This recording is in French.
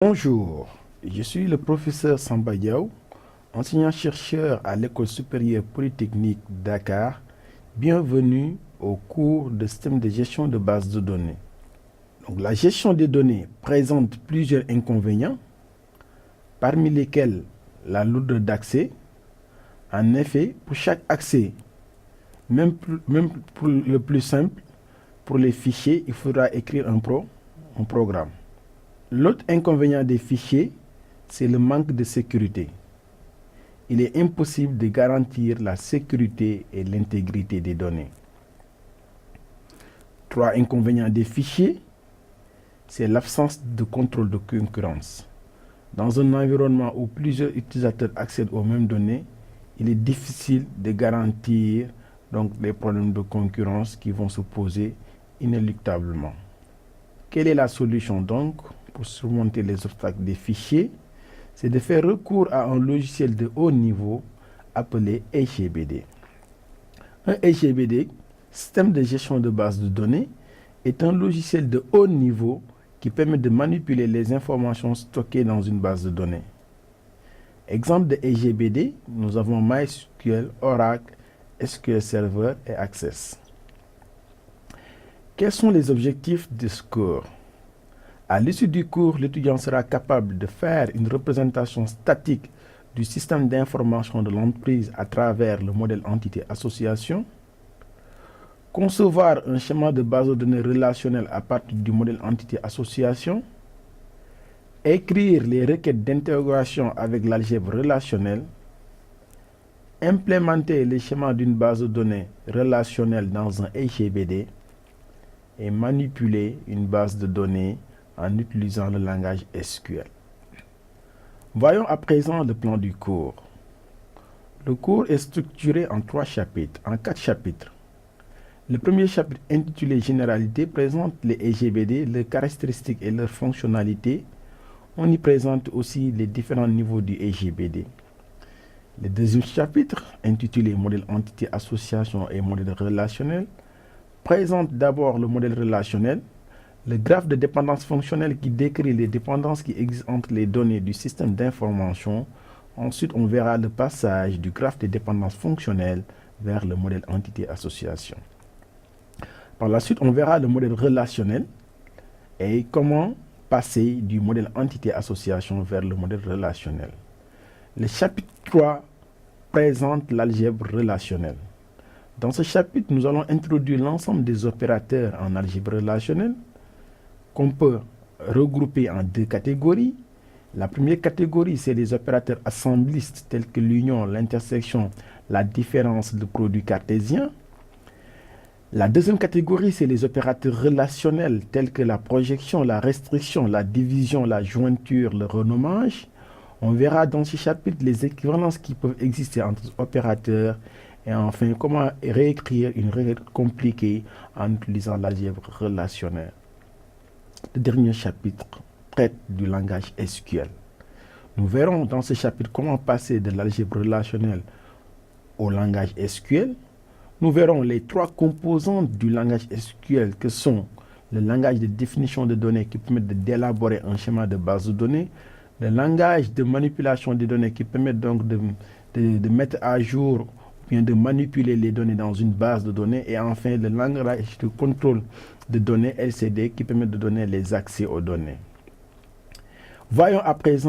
Bonjour, je suis le professeur Samba Diaw, enseignant-chercheur à l'École supérieure polytechnique Dakar. Bienvenue au cours de système de gestion de bases de données. Donc, la gestion des données présente plusieurs inconvénients, parmi lesquels la lourdeur d'accès. En effet, pour chaque accès, même pour le plus simple, pour les fichiers, il faudra écrire un programme. L'autre inconvénient des fichiers, c'est le manque de sécurité. Il est impossible de garantir la sécurité et l'intégrité des données. Trois inconvénients des fichiers, c'est l'absence de contrôle de concurrence. Dans un environnement où plusieurs utilisateurs accèdent aux mêmes données, il est difficile de garantir donc les problèmes de concurrence qui vont se poser inéluctablement. Quelle est la solution donc pour surmonter les obstacles des fichiers? C'est de faire recours à un logiciel de haut niveau appelé SGBD. Un SGBD, système de gestion de base de données, est un logiciel de haut niveau qui permet de manipuler les informations stockées dans une base de données. Exemple de SGBD, nous avons MySQL, Oracle, SQL Server et Access. Quels sont les objectifs de ce cours? À l'issue du cours, l'étudiant sera capable de faire une représentation statique du système d'information de l'entreprise à travers le modèle entité-association, concevoir un schéma de base de données relationnelle à partir du modèle entité-association, écrire les requêtes d'intégration avec l'algèbre relationnelle, implémenter les schémas d'une base de données relationnelle dans un SGBD et manipuler une base de données en utilisant le langage SQL. Voyons à présent le plan du cours. Le cours est structuré en quatre chapitres. Le premier chapitre intitulé Généralité présente les SGBD, leurs caractéristiques et leurs fonctionnalités. On y présente aussi les différents niveaux du SGBD. Le deuxième chapitre, intitulé Modèle entité association et modèle relationnel, présente d'abord le modèle relationnel, le graphe de dépendance fonctionnelle qui décrit les dépendances qui existent entre les données du système d'information. Ensuite, on verra le passage du graphe de dépendance fonctionnelle vers le modèle entité-association. Par la suite, on verra le modèle relationnel et comment passer du modèle entité-association vers le modèle relationnel. Le chapitre 3 présente l'algèbre relationnelle. Dans ce chapitre, nous allons introduire l'ensemble des opérateurs en algèbre relationnelle qu'on peut regrouper en deux catégories. La première catégorie, c'est les opérateurs assemblistes tels que l'union, l'intersection, la différence de produits cartésiens. La deuxième catégorie, c'est les opérateurs relationnels tels que la projection, la restriction, la division, la jointure, le renommage. On verra dans ce chapitre les équivalences qui peuvent exister entre les opérateurs et enfin comment réécrire une requête compliquée en utilisant l'algèbre relationnelle. Le dernier chapitre traite du langage SQL. Nous verrons dans ce chapitre comment passer de l'algèbre relationnelle au langage SQL. Nous verrons les trois composantes du langage SQL que sont le langage de définition de données qui permet d'élaborer un schéma de base de données, le langage de manipulation des données qui permet donc de mettre à jour ou bien de manipuler les données dans une base de données et enfin le langage de contrôle de données LCD qui permet de donner les accès aux données. Voyons à présent